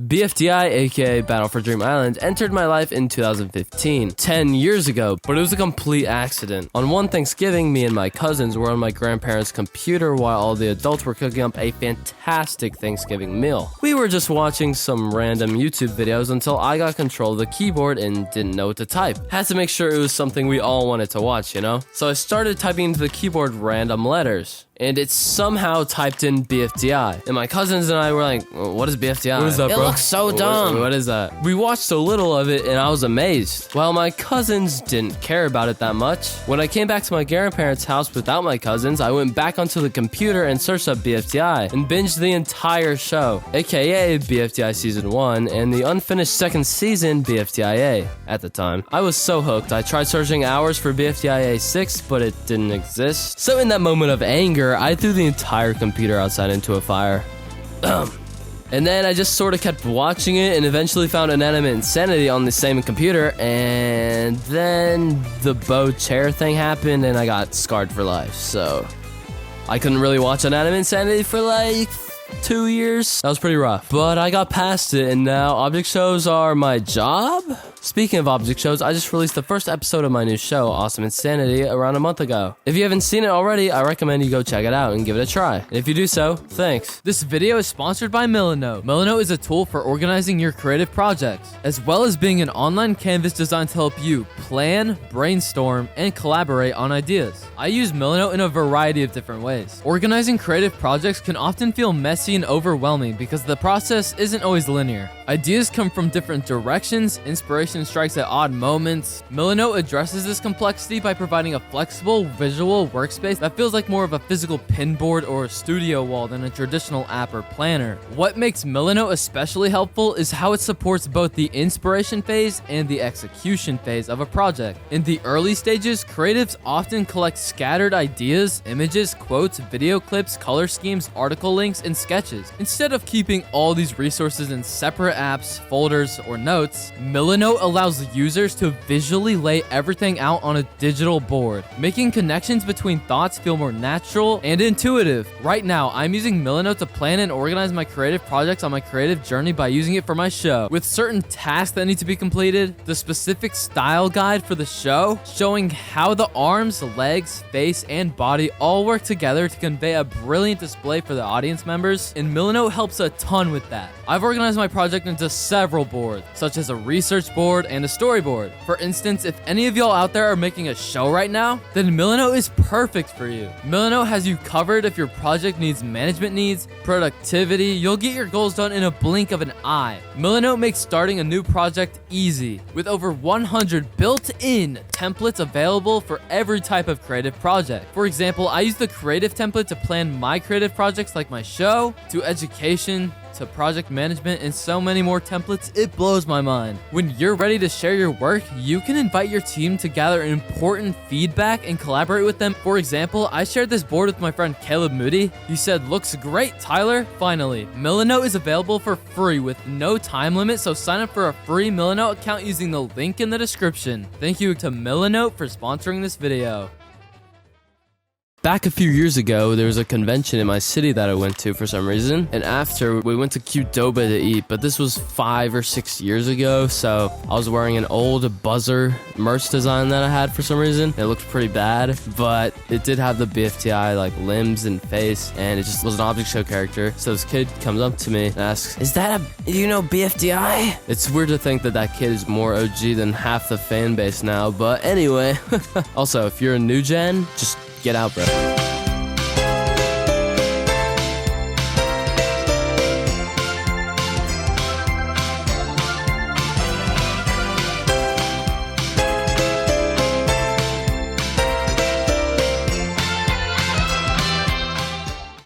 BFDI, aka Battle for Dream Island, entered my life in 2015, 10 years ago, but it was a complete accident. On one Thanksgiving, me and my cousins were on my grandparents' computer while all the adults were cooking up a fantastic Thanksgiving meal. We were just watching some random YouTube videos until I got control of the keyboard and didn't know what to type. Had to make sure it was something we all wanted to watch, you know? So I started typing into the keyboard random letters, and it somehow typed in BFDI. And my cousins and I were like, what is BFDI? What is that, bro? It looks so dumb. What is that? We watched so little of it and I was amazed. While my cousins didn't care about it that much. When I came back to my grandparents' house without my cousins, I went back onto the computer and searched up BFDI and binged the entire show, aka BFDI Season 1 and the unfinished second season BFDIA at the time. I was so hooked. I tried searching hours for BFDIA 6, but it didn't exist. So in that moment of anger, I threw the entire computer outside into a fire. And then I just sort of kept watching it and eventually found Inanimate Insanity on the same computer, and then the bow chair thing happened and I got scarred for life, so I couldn't really watch Inanimate Insanity for like 2 years. That was pretty rough, but I got past it and now object shows are my job? Speaking of object shows, I just released the first episode of my new show, Awesome Insanity, around a month ago. If you haven't seen it already, I recommend you go check it out and give it a try. And if you do so, thanks. This video is sponsored by Milanote. Milanote is a tool for organizing your creative projects, as well as being an online canvas designed to help you plan, brainstorm, and collaborate on ideas. I use Milanote in a variety of different ways. Organizing creative projects can often feel messy and overwhelming because the process isn't always linear. Ideas come from different directions, inspiration strikes at odd moments. Milanote addresses this complexity by providing a flexible visual workspace that feels like more of a physical pinboard or a studio wall than a traditional app or planner. What makes Milanote especially helpful is how it supports both the inspiration phase and the execution phase of a project. In the early stages, creatives often collect scattered ideas, images, quotes, video clips, color schemes, article links, and sketches. Instead of keeping all these resources in separate apps, folders, or notes, Milanote allows users to visually lay everything out on a digital board, making connections between thoughts feel more natural and intuitive. Right now, I'm using Milanote to plan and organize my creative projects on my creative journey by using it for my show, with certain tasks that need to be completed, the specific style guide for the show, showing how the arms, legs, face, and body all work together to convey a brilliant display for the audience members, and Milanote helps a ton with that. I've organized my project into several boards, such as a research board and a storyboard. For instance, if any of y'all out there are making a show right now, then Milanote is perfect for you. Milanote has you covered if your project needs management needs, productivity. You'll get your goals done in a blink of an eye. Milanote makes starting a new project easy, with over 100 built-in templates available for every type of creative project. For example, I use the creative template to plan my creative projects like my show, to education, to project management, and so many more templates. It blows my mind. When you're ready to share your work, you can invite your team to gather important feedback and collaborate with them. For example, I shared this board with my friend Caleb Moody. He said, "Looks great, Tyler." Finally, Milanote is available for free with no time limit, so sign up for a free Milanote account using the link in the description. Thank you to Milanote for sponsoring this video. Back a few years ago, there was a convention in my city that I went to for some reason, and after, we went to Qdoba to eat, but this was 5 or 6 years ago, so I was wearing an old buzzer merch design that I had for some reason. It looked pretty bad, but it did have the BFDI like limbs and face, and it just was an object show character. So this kid comes up to me and asks, "Is that BFDI?" It's weird to think that that kid is more OG than half the fan base now, but anyway. Also, if you're a new gen, just get out, bro.